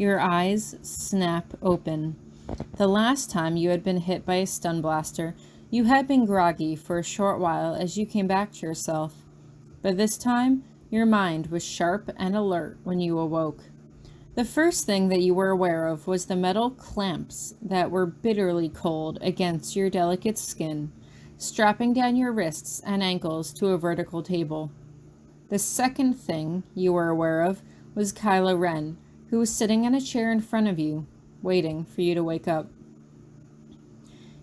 Your eyes snap open. The last time you had been hit by a stun blaster, you had been groggy for a short while as you came back to yourself. But this time, your mind was sharp and alert when you awoke. The first thing that you were aware of was the metal clamps that were bitterly cold against your delicate skin, strapping down your wrists and ankles to a vertical table. The second thing you were aware of was Kylo Ren, who was sitting in a chair in front of you, waiting for you to wake up.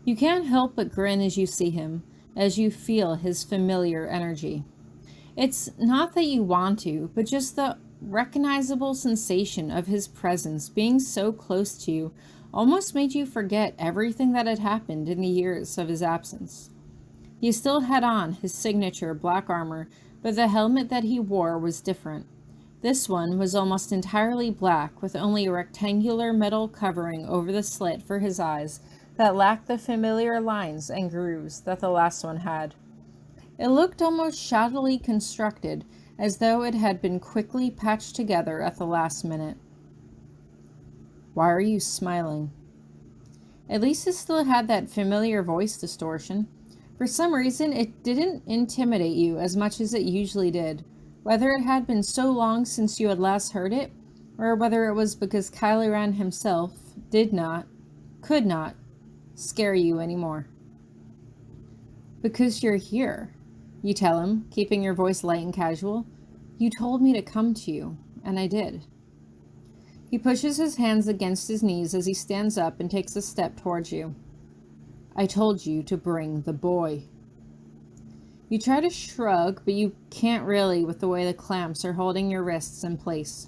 You can't help but grin as you see him, as you feel his familiar energy. It's not that you want to, but just the recognizable sensation of his presence being so close to you almost made you forget everything that had happened in the years of his absence. He still had on his signature black armor, but the helmet that he wore was different. This one was almost entirely black, with only a rectangular metal covering over the slit for his eyes that lacked the familiar lines and grooves that the last one had. It looked almost shoddily constructed, as though it had been quickly patched together at the last minute. Why are you smiling? At least it still had that familiar voice distortion. For some reason, it didn't intimidate you as much as it usually did, whether it had been so long since you had last heard it, or whether it was because Kylo Ren himself could not, scare you anymore. Because you're here, you tell him, keeping your voice light and casual. You told me to come to you, and I did. He pushes his hands against his knees as he stands up and takes a step towards you. I told you to bring the boy. You try to shrug, but you can't really with the way the clamps are holding your wrists in place.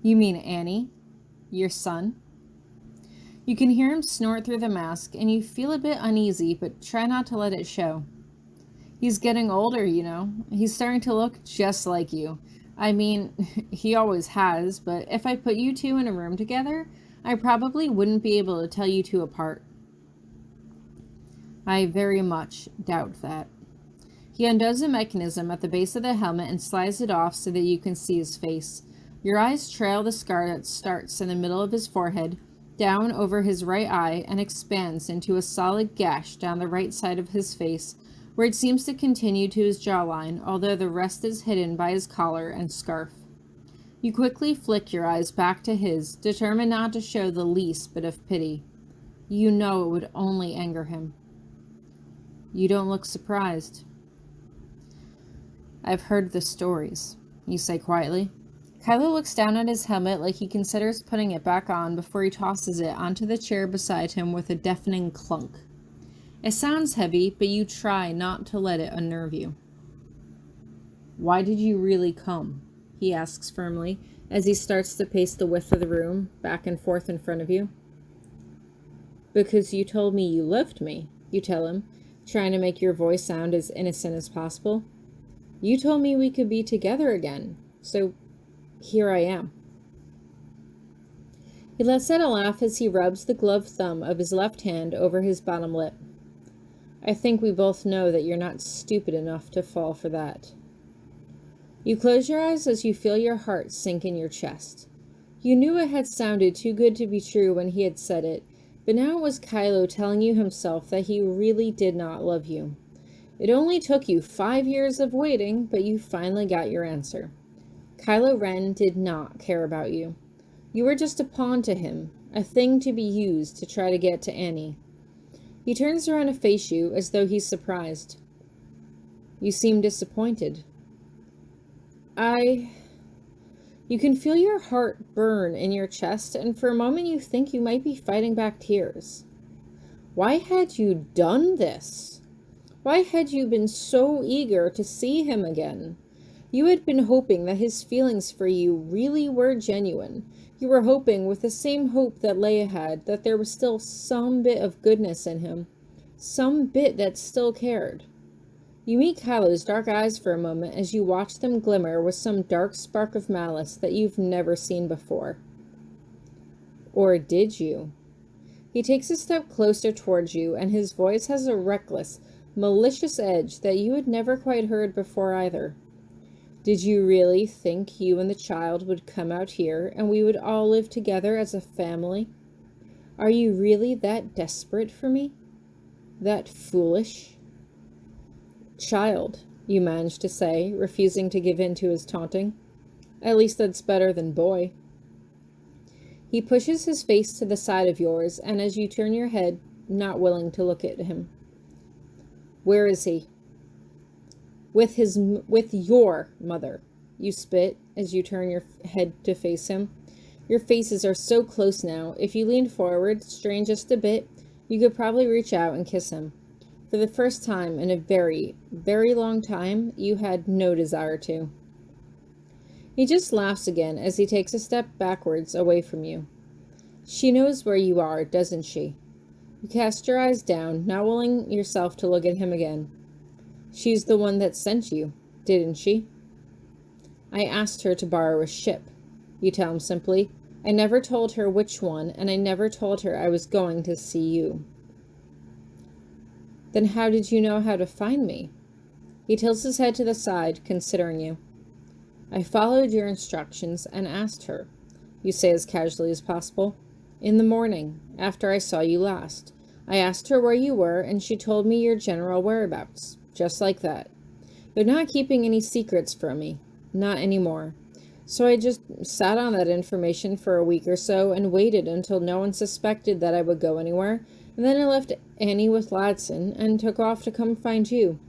You mean Annie? Your son? You can hear him snort through the mask, and you feel a bit uneasy, but try not to let it show. He's getting older, you know. He's starting to look just like you. I mean, he always has, but if I put you two in a room together, I probably wouldn't be able to tell you two apart. I very much doubt that. He undoes a mechanism at the base of the helmet and slides it off so that you can see his face. Your eyes trail the scar that starts in the middle of his forehead, down over his right eye, and expands into a solid gash down the right side of his face, where it seems to continue to his jawline, although the rest is hidden by his collar and scarf. You quickly flick your eyes back to his, determined not to show the least bit of pity. You know it would only anger him. You don't look surprised. I've heard the stories, you say quietly. Kylo looks down at his helmet like he considers putting it back on before he tosses it onto the chair beside him with a deafening clunk. It sounds heavy, but you try not to let it unnerve you. Why did you really come? He asks firmly, as he starts to pace the width of the room, back and forth in front of you. Because you told me you loved me, you tell him, trying to make your voice sound as innocent as possible. You told me we could be together again, so here I am. He lets out a laugh as he rubs the gloved thumb of his left hand over his bottom lip. I think we both know that you're not stupid enough to fall for that. You close your eyes as you feel your heart sink in your chest. You knew it had sounded too good to be true when he had said it, but now it was Kylo telling you himself that he really did not love you. It only took you 5 years of waiting, but you finally got your answer. Kylo Ren did not care about you. You were just a pawn to him, a thing to be used to try to get to Annie. He turns around to face you as though he's surprised. You seem disappointed. You can feel your heart burn in your chest, and for a moment you think you might be fighting back tears. Why had you done this? Why had you been so eager to see him again? You had been hoping that his feelings for you really were genuine. You were hoping, with the same hope that Leia had, that there was still some bit of goodness in him, some bit that still cared. You meet Kylo's dark eyes for a moment as you watch them glimmer with some dark spark of malice that you've never seen before. Or did you? He takes a step closer towards you, and his voice has a reckless, malicious edge that you had never quite heard before either. Did you really think you and the child would come out here and we would all live together as a family? Are you really that desperate for me? That foolish? Child, you managed to say, refusing to give in to his taunting. At least that's better than boy. He pushes his face to the side of yours, and as you turn your head, not willing to look at him. Where is he? With your mother. You spit as you turn your head to face him. Your faces are so close now, if you leaned forward, strain just a bit, you could probably reach out and kiss him. For the first time in a very, very long time, you had no desire to. He just laughs again as he takes a step backwards away from you. She knows where you are, doesn't she? You cast your eyes down, not willing yourself to look at him again. She's the one that sent you, didn't she? I asked her to borrow a ship, you tell him simply. I never told her which one, and I never told her I was going to see you. Then how did you know how to find me? He tilts his head to the side, considering you. I followed your instructions and asked her, you say as casually as possible. In the morning, after I saw you last. I asked her where you were, and she told me your general whereabouts. Just like that. You're not keeping any secrets from me. Not anymore. So I just sat on that information for a week or so and waited until no one suspected that I would go anywhere, and then I left Annie with Ladson and took off to come find you.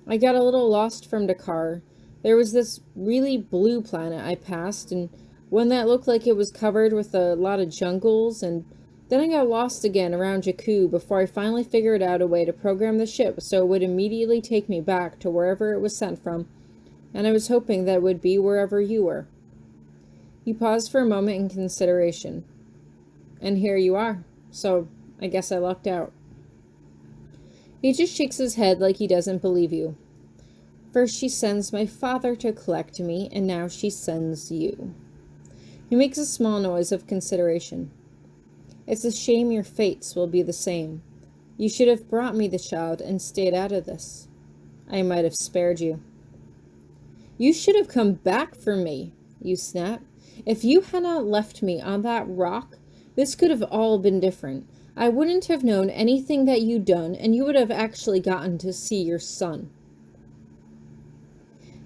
I got a little lost from Dakar. There was this really blue planet I passed, and one that looked like it was covered with a lot of jungles, and then I got lost again around Jakku before I finally figured out a way to program the ship so it would immediately take me back to wherever it was sent from, and I was hoping that it would be wherever you were. He paused for a moment in consideration. And here you are, so I guess I lucked out. He just shakes his head like he doesn't believe you. First she sends my father to collect me, and now she sends you. He makes a small noise of consideration. It's a shame your fates will be the same. You should have brought me the child and stayed out of this. I might have spared you. You should have come back for me, you snap. If you had not left me on that rock, this could have all been different. I wouldn't have known anything that you'd done, and you would have actually gotten to see your son.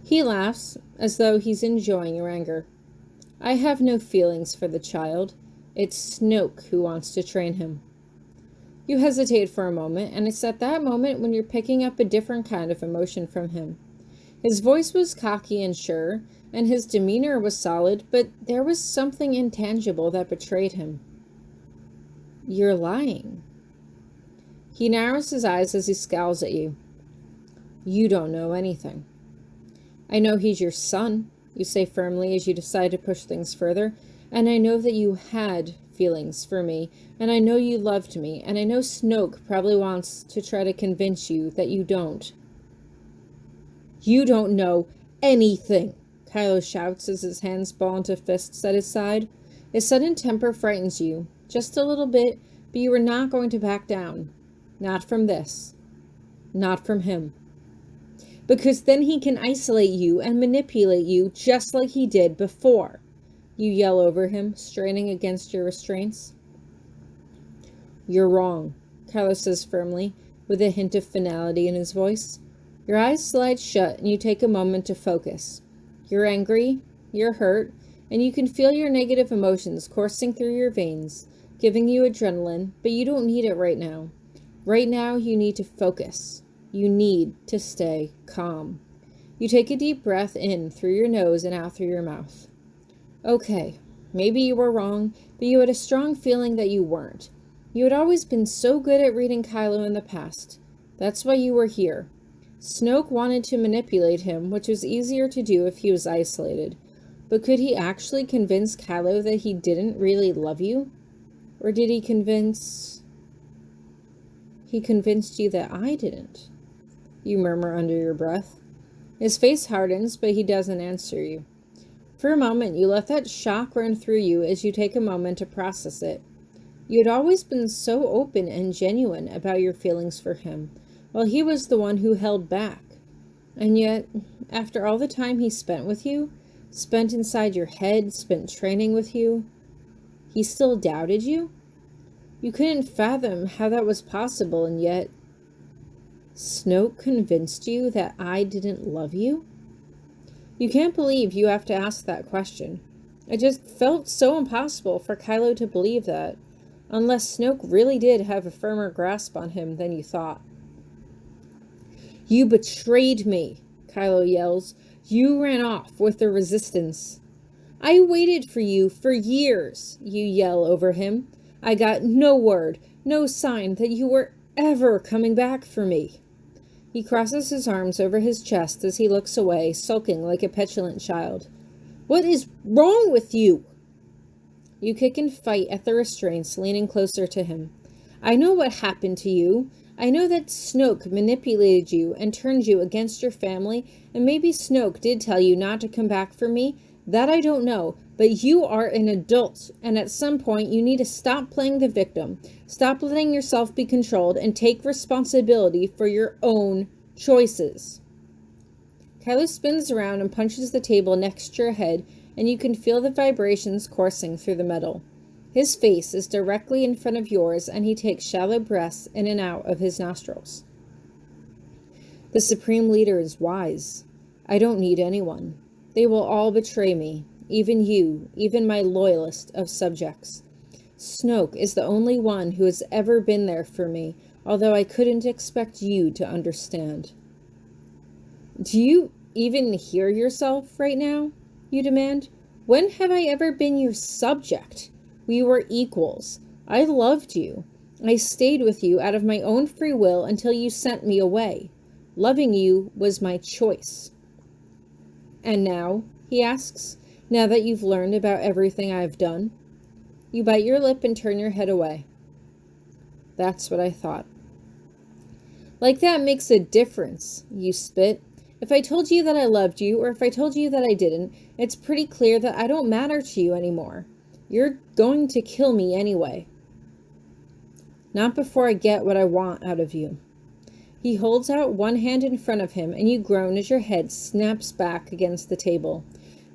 He laughs, as though he's enjoying your anger. I have no feelings for the child. It's Snoke who wants to train him. You hesitate for a moment, and it's at that moment when you're picking up a different kind of emotion from him. His voice was cocky and sure, and his demeanor was solid, but there was something intangible that betrayed him. You're lying. He narrows his eyes as he scowls at you. You don't know anything. I know he's your son, you say firmly as you decide to push things further, and I know that you had feelings for me, and I know you loved me, and I know Snoke probably wants to try to convince you that you don't. You don't know anything, Kylo shouts as his hands ball into fists at his side. His sudden temper frightens you, just a little bit, but you are not going to back down. Not from this. Not from him. Because then he can isolate you and manipulate you just like he did before. You yell over him, straining against your restraints. You're wrong, Kylo says firmly, with a hint of finality in his voice. Your eyes slide shut and you take a moment to focus. You're angry, you're hurt, and you can feel your negative emotions coursing through your veins, giving you adrenaline, but you don't need it right now. Right now, you need to focus. You need to stay calm. You take a deep breath in through your nose and out through your mouth. Okay, maybe you were wrong, but you had a strong feeling that you weren't. You had always been so good at reading Kylo in the past. That's why you were here. Snoke wanted to manipulate him, which was easier to do if he was isolated. But could he actually convince Kylo that he didn't really love you? Or did he convince... He convinced you that I didn't, you murmur under your breath. His face hardens, but he doesn't answer you. For a moment, you let that shock run through you as you take a moment to process it. You had always been so open and genuine about your feelings for him, while he was the one who held back. And yet, After all the time he spent with you, spent inside your head, spent training with you, he still doubted you? You couldn't fathom how that was possible, and yet Snoke convinced you that I didn't love you? You can't believe you have to ask that question. It just felt so impossible for Kylo to believe that, unless Snoke really did have a firmer grasp on him than you thought. You betrayed me, Kylo yells. You ran off with the Resistance. I waited for you for years, you yell over him. I got no word, no sign that you were ever coming back for me. He crosses his arms over his chest as he looks away, sulking like a petulant child. What is wrong with you? You kick and fight at the restraints, leaning closer to him. I know what happened to you. I know that Snoke manipulated you and turned you against your family, and maybe Snoke did tell you not to come back for me. That I don't know, but you are an adult, and at some point you need to stop playing the victim, stop letting yourself be controlled, and take responsibility for your own choices. Kylo spins around and punches the table next to your head, and you can feel the vibrations coursing through the metal. His face is directly in front of yours, and he takes shallow breaths in and out of his nostrils. The Supreme Leader is wise. I don't need anyone. They will all betray me, even you, even my loyalist of subjects. Snoke is the only one who has ever been there for me, although I couldn't expect you to understand. Do you even hear yourself right now? You demand. When have I ever been your subject? We were equals. I loved you. I stayed with you out of my own free will until you sent me away. Loving you was my choice. And now, he asks, now that you've learned about everything I've done? You bite your lip and turn your head away. That's what I thought. Like that makes a difference, you spit. If I told you that I loved you, or if I told you that I didn't, it's pretty clear that I don't matter to you anymore. You're going to kill me anyway. Not before I get what I want out of you. He holds out one hand in front of him, and you groan as your head snaps back against the table.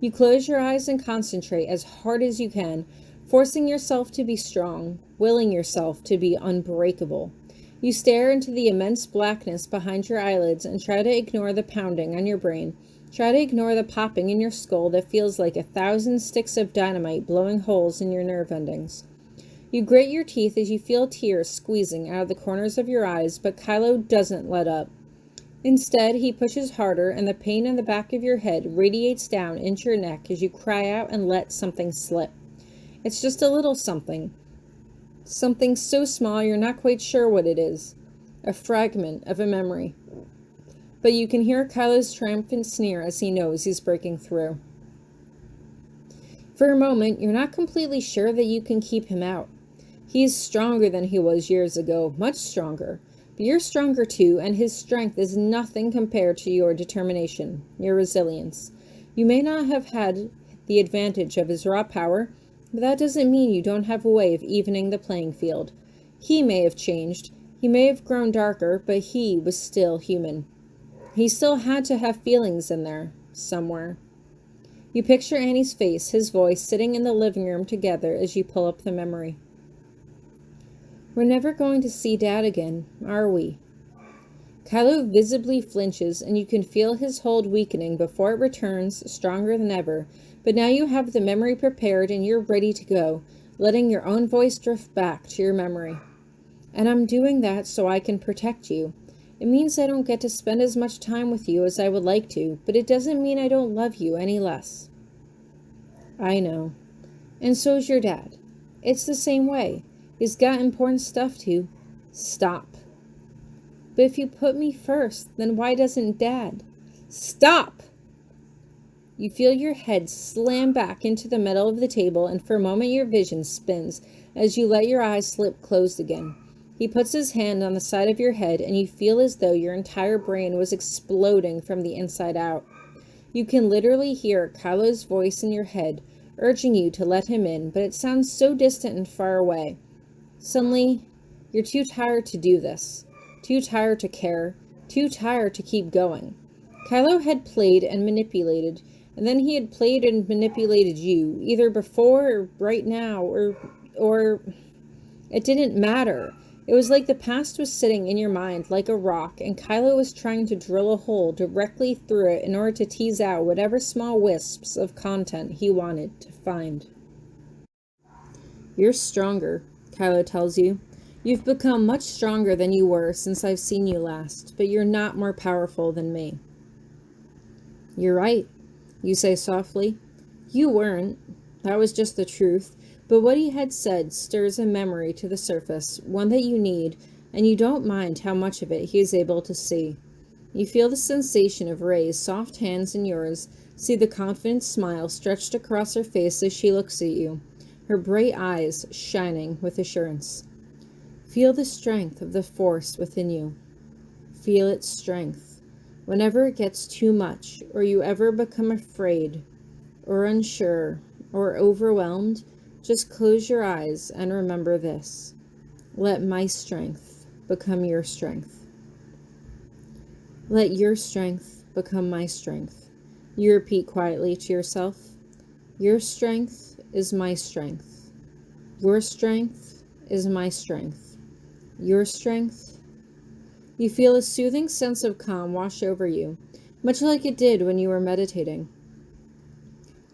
You close your eyes and concentrate as hard as you can, forcing yourself to be strong, willing yourself to be unbreakable. You stare into the immense blackness behind your eyelids and try to ignore the pounding on your brain. Try to ignore the popping in your skull that feels like 1,000 sticks of dynamite blowing holes in your nerve endings. You grit your teeth as you feel tears squeezing out of the corners of your eyes, but Kylo doesn't let up. Instead, he pushes harder, and the pain in the back of your head radiates down into your neck as you cry out and let something slip. It's just a little something. Something so small you're not quite sure what it is. A fragment of a memory. But you can hear Kylo's triumphant sneer as he knows he's breaking through. For a moment, you're not completely sure that you can keep him out. He is stronger than he was years ago, much stronger. But you're stronger too, and his strength is nothing compared to your determination, your resilience. You may not have had the advantage of his raw power, but that doesn't mean you don't have a way of evening the playing field. He may have changed, he may have grown darker, but he was still human. He still had to have feelings in there, somewhere. You picture Annie's face, his voice, sitting in the living room together as you pull up the memory. We're never going to see Dad again, are we? Kylo visibly flinches, and you can feel his hold weakening before it returns, stronger than ever. But now you have the memory prepared and you're ready to go, letting your own voice drift back to your memory. And I'm doing that so I can protect you. It means I don't get to spend as much time with you as I would like to, but it doesn't mean I don't love you any less. I know. And so's your dad. It's the same way. He's got important stuff to stop. But if you put me first, then why doesn't Dad? Stop! You feel your head slam back into the metal of the table, and for a moment your vision spins as you let your eyes slip closed again. He puts his hand on the side of your head, and you feel as though your entire brain was exploding from the inside out. You can literally hear Kylo's voice in your head, urging you to let him in, but it sounds so distant and far away. Suddenly, you're too tired to do this, too tired to care, too tired to keep going. Kylo had played and manipulated, and then he had played and manipulated you, either before or right now, or it didn't matter. It was like the past was sitting in your mind like a rock, and Kylo was trying to drill a hole directly through it in order to tease out whatever small wisps of content he wanted to find. You're stronger, Kylo tells you. You've become much stronger than you were since I've seen you last, but you're not more powerful than me. You're right, you say softly. You weren't. That was just the truth. But what he had said stirs a memory to the surface, one that you need, and you don't mind how much of it he is able to see. You feel the sensation of Rey's soft hands in yours, see the confident smile stretched across her face as she looks at you, her bright eyes shining with assurance. Feel the strength of the Force within you. Feel its strength. Whenever it gets too much, or you ever become afraid, or unsure, or overwhelmed, just close your eyes and remember this. Let my strength become your strength. Let your strength become my strength. You repeat quietly to yourself. Your strength is my strength. Your strength is my strength. Your strength. You feel a soothing sense of calm wash over you, much like it did when you were meditating.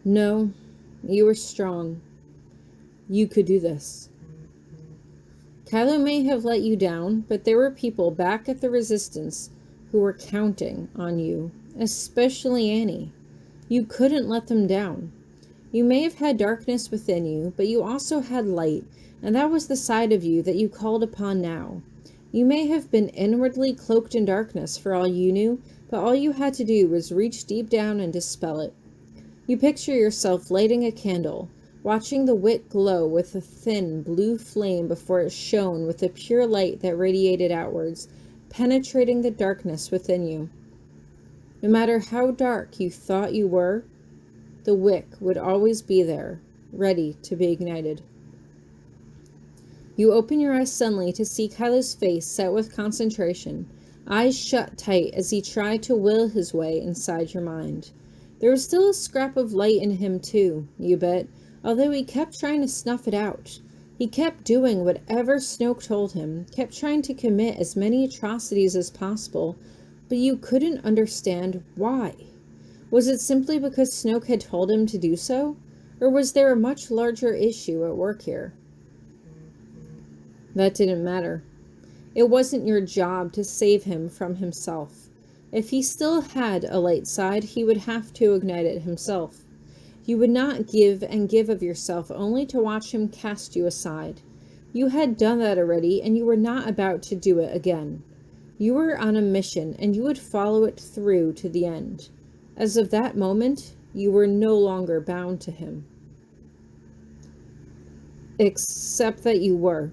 No, you were strong. You could do this. Kylo may have let you down, but there were people back at the Resistance who were counting on you, especially Annie. You couldn't let them down. You may have had darkness within you, but you also had light, and that was the side of you that you called upon now. You may have been inwardly cloaked in darkness for all you knew, but all you had to do was reach deep down and dispel it. You picture yourself lighting a candle, watching the wick glow with a thin blue flame before it shone with a pure light that radiated outwards, penetrating the darkness within you. No matter how dark you thought you were, the wick would always be there, ready to be ignited. You open your eyes suddenly to see Kylo's face set with concentration, eyes shut tight as he tried to will his way inside your mind. There was still a scrap of light in him too, you bet, although he kept trying to snuff it out. He kept doing whatever Snoke told him, kept trying to commit as many atrocities as possible, but you couldn't understand why. Was it simply because Snoke had told him to do so? Or was there a much larger issue at work here? That didn't matter. It wasn't your job to save him from himself. If he still had a light side, he would have to ignite it himself. You would not give and give of yourself only to watch him cast you aside. You had done that already, and you were not about to do it again. You were on a mission, and you would follow it through to the end. As of that moment, you were no longer bound to him. Except that you were.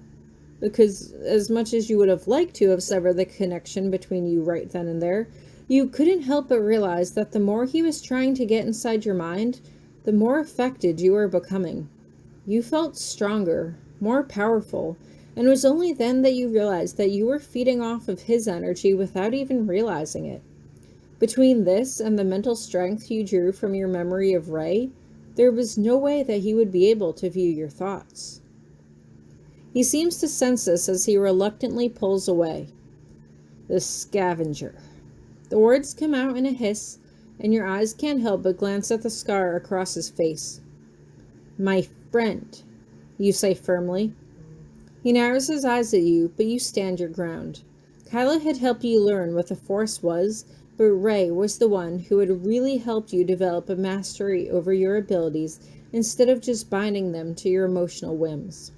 Because as much as you would have liked to have severed the connection between you right then and there, you couldn't help but realize that the more he was trying to get inside your mind, the more affected you were becoming. You felt stronger, more powerful, and it was only then that you realized that you were feeding off of his energy without even realizing it. Between this and the mental strength you drew from your memory of Rey, there was no way that he would be able to view your thoughts. He seems to sense this as he reluctantly pulls away. The scavenger. The words come out in a hiss, and your eyes can't help but glance at the scar across his face. My friend, you say firmly. He narrows his eyes at you, but you stand your ground. Kylo had helped you learn what the Force was, but Rey was the one who had really helped you develop a mastery over your abilities instead of just binding them to your emotional whims.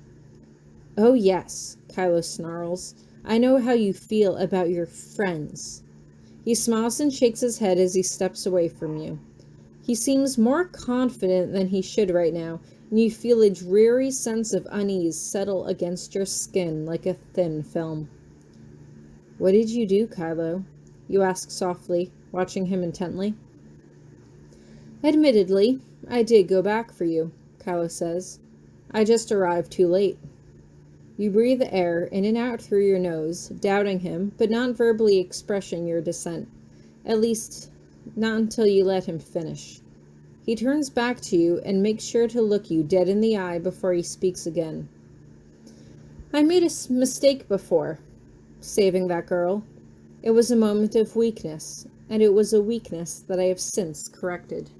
Oh yes, Kylo snarls. I know how you feel about your friends. He smiles and shakes his head as he steps away from you. He seems more confident than he should right now, and you feel a dreary sense of unease settle against your skin like a thin film. What did you do, Kylo? You ask softly, watching him intently. Admittedly, I did go back for you, Kylo says. I just arrived too late. You breathe air in and out through your nose, doubting him, but not verbally expressing your dissent. At least, not until you let him finish. He turns back to you and makes sure to look you dead in the eye before he speaks again. I made a mistake before, saving that girl. It was a moment of weakness, and it was a weakness that I have since corrected.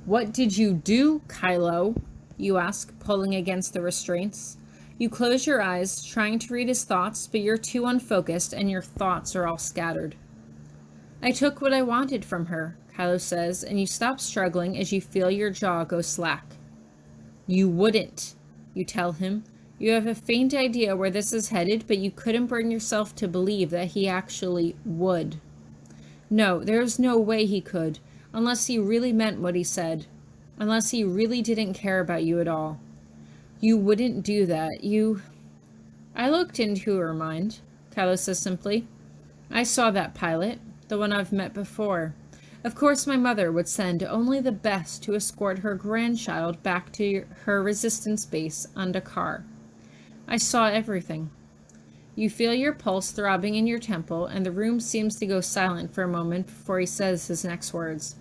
What did you do, Kylo? You ask, pulling against the restraints. You close your eyes, trying to read his thoughts, but you're too unfocused and your thoughts are all scattered. I took what I wanted from her, Kylo says, and you stop struggling as you feel your jaw go slack. You wouldn't, you tell him. You have a faint idea where this is headed, but you couldn't bring yourself to believe that he actually would. No, there's no way he could, unless he really meant what he said, unless he really didn't care about you at all. You wouldn't do that. I looked into her mind, Kylo says simply. I saw that pilot, the one I've met before. Of course my mother would send only the best to escort her grandchild back to her resistance base on Dakar. I saw everything. You feel your pulse throbbing in your temple, and the room seems to go silent for a moment before he says his next words.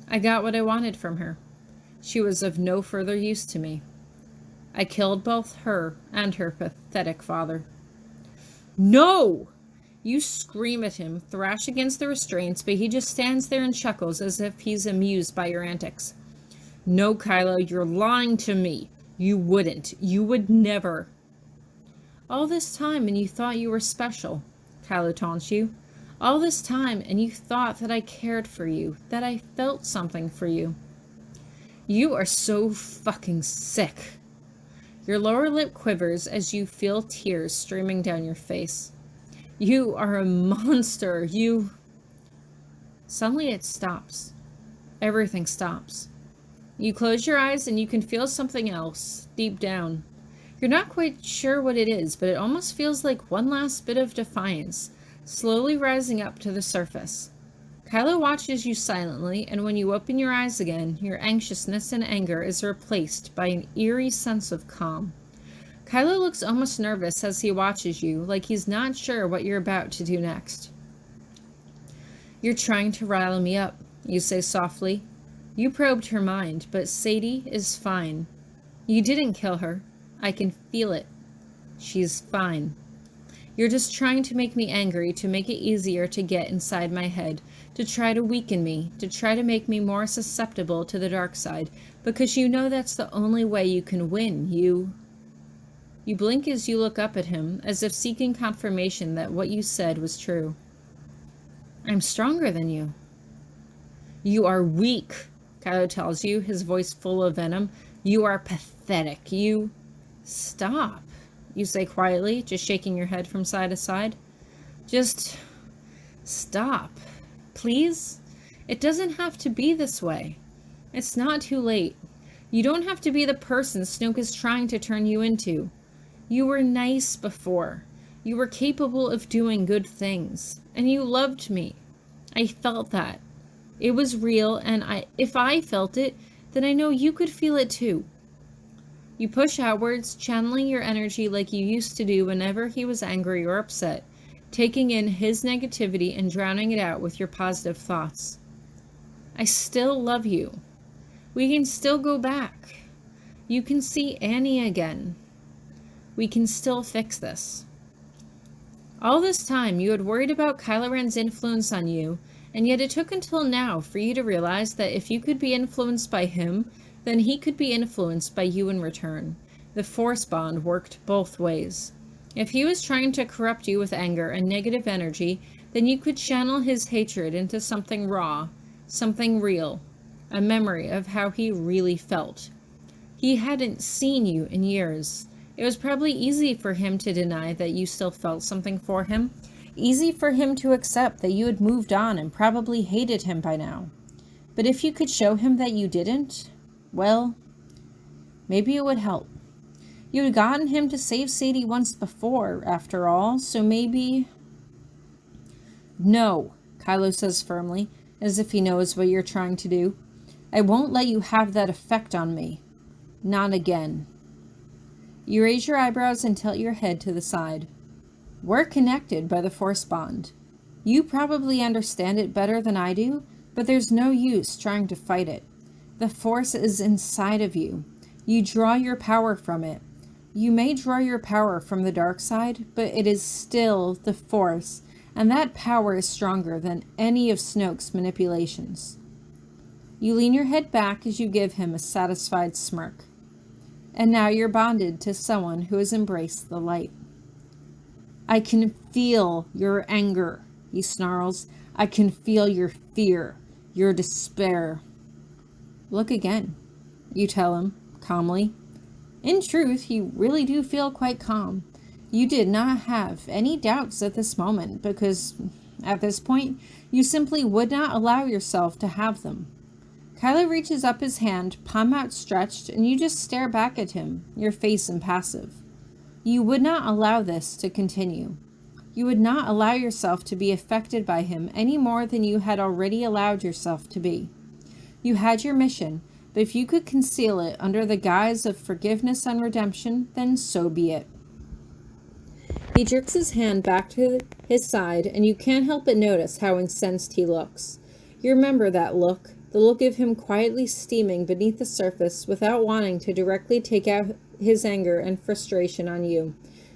I got what I wanted from her. She was of no further use to me. I killed both her and her pathetic father. No! You scream at him, thrash against the restraints, but he just stands there and chuckles as if he's amused by your antics. No, Kylo, you're lying to me. You wouldn't. You would never. All this time and you thought you were special, Kylo taunts you. All this time and you thought that I cared for you, that I felt something for you. You are so fucking sick. Your lower lip quivers as you feel tears streaming down your face. You are a monster. Suddenly it stops. Everything stops. You close your eyes and you can feel something else deep down. You're not quite sure what it is, but it almost feels like one last bit of defiance, slowly rising up to the surface. Kylo watches you silently, and when you open your eyes again, your anxiousness and anger is replaced by an eerie sense of calm. Kylo looks almost nervous as he watches you, like he's not sure what you're about to do next. You're trying to rile me up, you say softly. You probed her mind, but Sadie is fine. You didn't kill her. I can feel it. She's fine. You're just trying to make me angry, to make it easier to get inside my head, to try to weaken me, to try to make me more susceptible to the dark side, because you know that's the only way you can win. You blink as you look up at him, as if seeking confirmation that what you said was true. I'm stronger than you. You are weak, Kylo tells you, his voice full of venom. You are pathetic. Stop, you say quietly, just shaking your head from side to side. Just stop, please. It doesn't have to be this way. It's not too late. You don't have to be the person Snoke is trying to turn you into. You were nice before. You were capable of doing good things. And you loved me. I felt that. It was real, and if I felt it, then I know you could feel it too. You push outwards, channeling your energy like you used to do whenever he was angry or upset, taking in his negativity and drowning it out with your positive thoughts. I still love you. We can still go back. You can see Annie again. We can still fix this. All this time, you had worried about Kylo Ren's influence on you, and yet it took until now for you to realize that if you could be influenced by him, then he could be influenced by you in return. The Force bond worked both ways. If he was trying to corrupt you with anger and negative energy, then you could channel his hatred into something raw, something real, a memory of how he really felt. He hadn't seen you in years. It was probably easy for him to deny that you still felt something for him. Easy for him to accept that you had moved on and probably hated him by now. But if you could show him that you didn't, well, maybe it would help. You had gotten him to save Sadie once before, after all, so maybe... No, Kylo says firmly, as if he knows what you're trying to do. I won't let you have that effect on me. Not again. You raise your eyebrows and tilt your head to the side. We're connected by the Force bond. You probably understand it better than I do, but there's no use trying to fight it. The Force is inside of you. You draw your power from it. You may draw your power from the dark side, but it is still the Force, and that power is stronger than any of Snoke's manipulations. You lean your head back as you give him a satisfied smirk. And now you're bonded to someone who has embraced the light. I can feel your anger, he snarls. I can feel your fear, your despair. Look again, you tell him, calmly. In truth, you really do feel quite calm. You did not have any doubts at this moment, because at this point, you simply would not allow yourself to have them. Kylo reaches up his hand, palm outstretched, and you just stare back at him, your face impassive. You would not allow this to continue. You would not allow yourself to be affected by him any more than you had already allowed yourself to be. You had your mission, but if you could conceal it under the guise of forgiveness and redemption, then so be it. He jerks his hand back to his side, and you can't help but notice how incensed he looks. You remember that look, the look of him quietly steaming beneath the surface without wanting to directly take out his anger and frustration on you.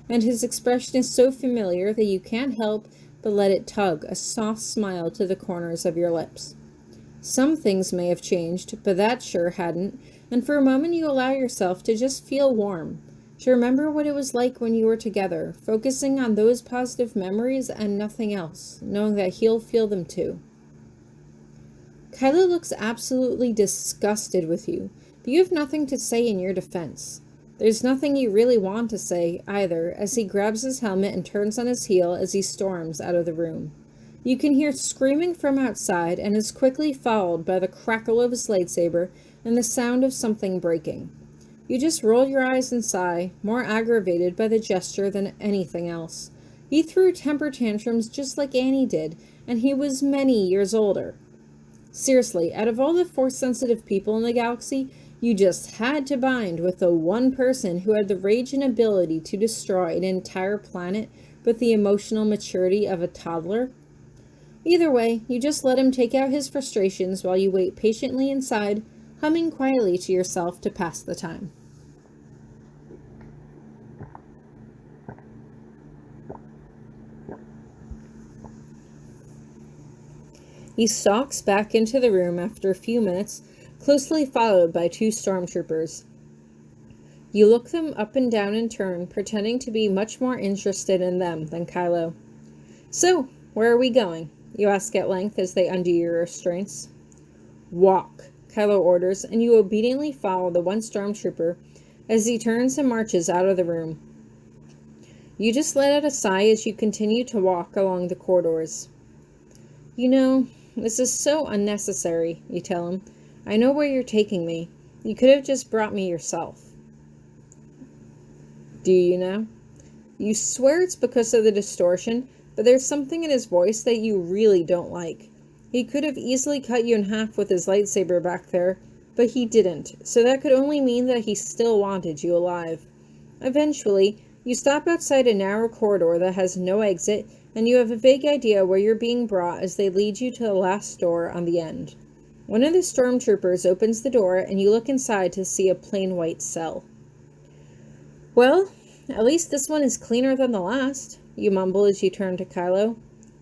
And his expression is so familiar that you can't help but let it tug a soft smile to the corners of your lips. Some things may have changed, but that sure hadn't, and for a moment you allow yourself to just feel warm, to remember what it was like when you were together, focusing on those positive memories and nothing else, knowing that he'll feel them too. Kylo looks absolutely disgusted with you, but you have nothing to say in your defense. There's nothing you really want to say, either, as he grabs his helmet and turns on his heel as he storms out of the room. You can hear screaming from outside, and is quickly followed by the crackle of his lightsaber and the sound of something breaking. You just roll your eyes and sigh, more aggravated by the gesture than anything else. He threw temper tantrums just like Annie did, and he was many years older. Seriously, out of all the Force-sensitive people in the galaxy, you just had to bind with the one person who had the rage and ability to destroy an entire planet with the emotional maturity of a toddler. Either way, you just let him take out his frustrations while you wait patiently inside, humming quietly to yourself to pass the time. He stalks back into the room after a few minutes, closely followed by 2 stormtroopers. You look them up and down in turn, pretending to be much more interested in them than Kylo. So, where are we going? You ask at length as they undo your restraints. Walk, Kylo orders, and you obediently follow the one stormtrooper as he turns and marches out of the room. You just let out a sigh as you continue to walk along the corridors. You know, this is so unnecessary, you tell him. I know where you're taking me. You could have just brought me yourself. Do you now? You swear it's because of the distortion, but there's something in his voice that you really don't like. He could have easily cut you in half with his lightsaber back there, but he didn't, so that could only mean that he still wanted you alive. Eventually, you stop outside a narrow corridor that has no exit, and you have a vague idea where you're being brought as they lead you to the last door on the end. One of the stormtroopers opens the door, and you look inside to see a plain white cell. Well, at least this one is cleaner than the last, you mumble as you turn to Kylo.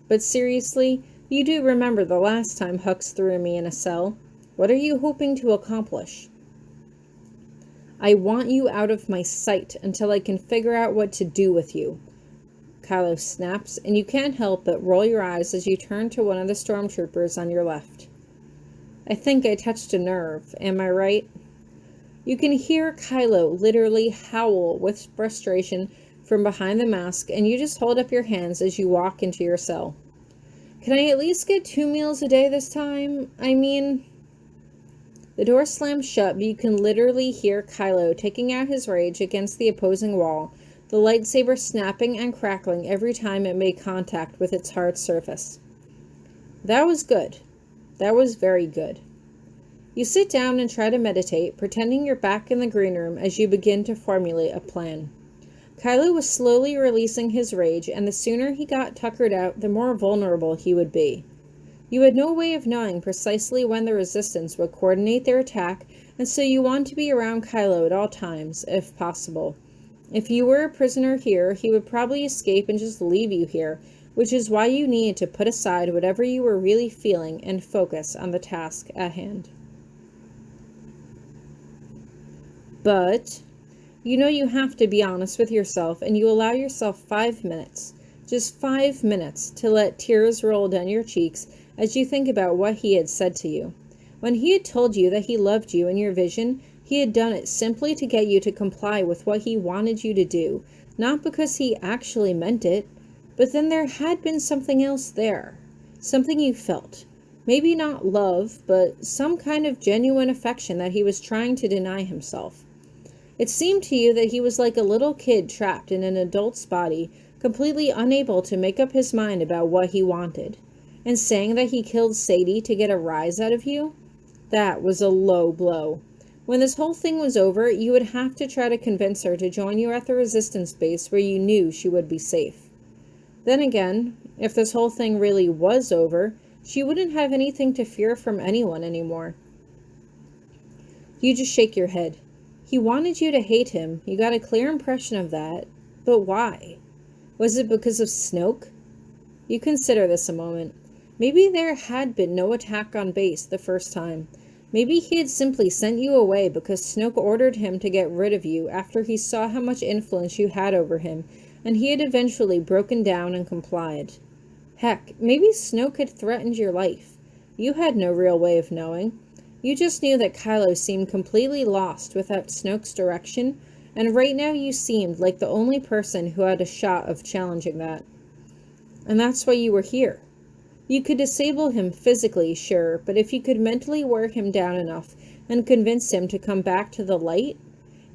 But seriously, you do remember the last time Hux threw me in a cell. What are you hoping to accomplish? I want you out of my sight until I can figure out what to do with you. Kylo snaps, and you can't help but roll your eyes as you turn to one of the stormtroopers on your left. I think I touched a nerve, am I right? You can hear Kylo literally howl with frustration from behind the mask, and you just hold up your hands as you walk into your cell. Can I at least get 2 meals a day this time? I mean... The door slams shut, but you can literally hear Kylo taking out his rage against the opposing wall, the lightsaber snapping and crackling every time it made contact with its hard surface. That was good. That was very good. You sit down and try to meditate, pretending you're back in the green room as you begin to formulate a plan. Kylo was slowly releasing his rage, and the sooner he got tuckered out, the more vulnerable he would be. You had no way of knowing precisely when the Resistance would coordinate their attack, and so you want to be around Kylo at all times, if possible. If you were a prisoner here, he would probably escape and just leave you here, which is why you need to put aside whatever you were really feeling and focus on the task at hand. But you have to be honest with yourself, and you allow yourself 5 minutes, just 5 minutes, to let tears roll down your cheeks as you think about what he had said to you. When he had told you that he loved you in your vision, he had done it simply to get you to comply with what he wanted you to do, not because he actually meant it. But then there had been something else there, something you felt. Maybe not love, but some kind of genuine affection that he was trying to deny himself. It seemed to you that he was like a little kid trapped in an adult's body, completely unable to make up his mind about what he wanted. And saying that he killed Sadie to get a rise out of you? That was a low blow. When this whole thing was over, you would have to try to convince her to join you at the Resistance base where you knew she would be safe. Then again, if this whole thing really was over, she wouldn't have anything to fear from anyone anymore. You just shake your head. He wanted you to hate him. You got a clear impression of that. But why? Was it because of Snoke? You consider this a moment. Maybe there had been no attack on base the first time. Maybe he had simply sent you away because Snoke ordered him to get rid of you after he saw how much influence you had over him, and he had eventually broken down and complied. Heck, maybe Snoke had threatened your life. You had no real way of knowing. You just knew that Kylo seemed completely lost without Snoke's direction, and right now you seemed like the only person who had a shot of challenging that. And that's why you were here. You could disable him physically, sure, but if you could mentally wear him down enough and convince him to come back to the light,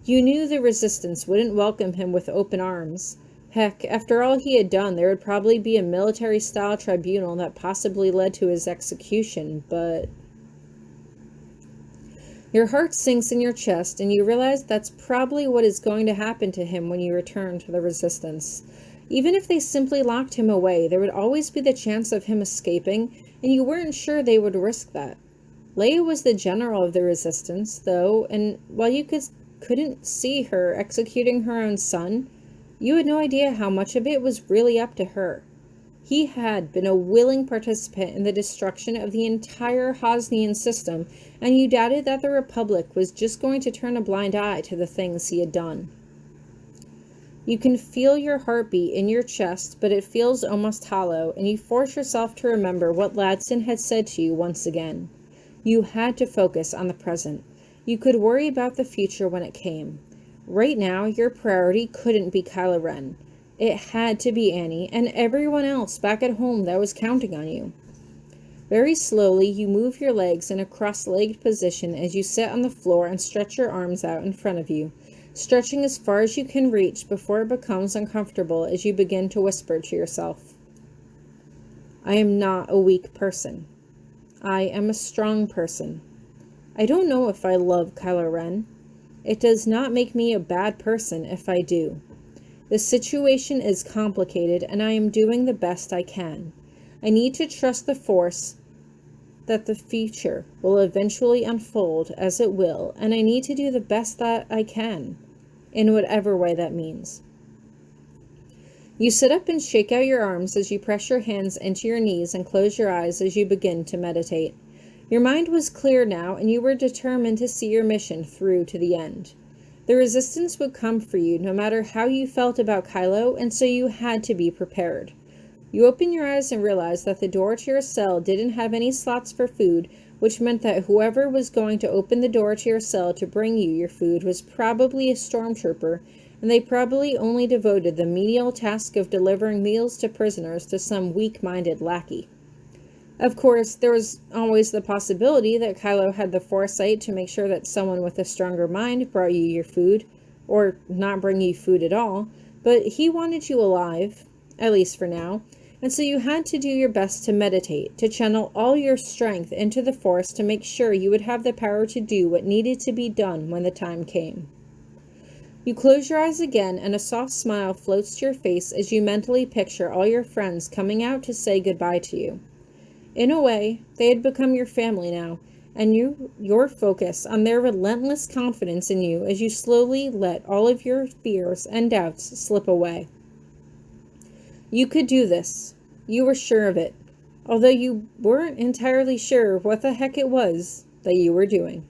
you knew the Resistance wouldn't welcome him with open arms. Heck, after all he had done, there would probably be a military-style tribunal that possibly led to his execution, but... Your heart sinks in your chest, and you realize that's probably what is going to happen to him when you return to the Resistance. Even if they simply locked him away, there would always be the chance of him escaping, and you weren't sure they would risk that. Leia was the general of the Resistance, though, and while you couldn't see her executing her own son, you had no idea how much of it was really up to her. He had been a willing participant in the destruction of the entire Hosnian system, and you doubted that the Republic was just going to turn a blind eye to the things he had done. You can feel your heartbeat in your chest, but it feels almost hollow, and you force yourself to remember what Ladson had said to you once again. You had to focus on the present. You could worry about the future when it came. Right now, your priority couldn't be Kylo Ren. It had to be Annie and everyone else back at home that was counting on you. Very slowly, you move your legs in a cross-legged position as you sit on the floor and stretch your arms out in front of you, stretching as far as you can reach before it becomes uncomfortable as you begin to whisper to yourself. I am not a weak person. I am a strong person. I don't know if I love Kylo Ren. It does not make me a bad person if I do. The situation is complicated, and I am doing the best I can. I need to trust the Force that the future will eventually unfold as it will, and I need to do the best that I can, in whatever way that means. You sit up and shake out your arms as you press your hands into your knees and close your eyes as you begin to meditate. Your mind was clear now, and you were determined to see your mission through to the end. The Resistance would come for you no matter how you felt about Kylo, and so you had to be prepared. You open your eyes and realize that the door to your cell didn't have any slots for food, which meant that whoever was going to open the door to your cell to bring you your food was probably a stormtrooper, and they probably only devoted the menial task of delivering meals to prisoners to some weak-minded lackey. Of course, there was always the possibility that Kylo had the foresight to make sure that someone with a stronger mind brought you your food, or not bring you food at all, but he wanted you alive, at least for now, and so you had to do your best to meditate, to channel all your strength into the Force to make sure you would have the power to do what needed to be done when the time came. You close your eyes again, and a soft smile floats to your face as you mentally picture all your friends coming out to say goodbye to you. In a way, they had become your family now, and your focus on their relentless confidence in you as you slowly let all of your fears and doubts slip away. You could do this. You were sure of it, although you weren't entirely sure what the heck it was that you were doing.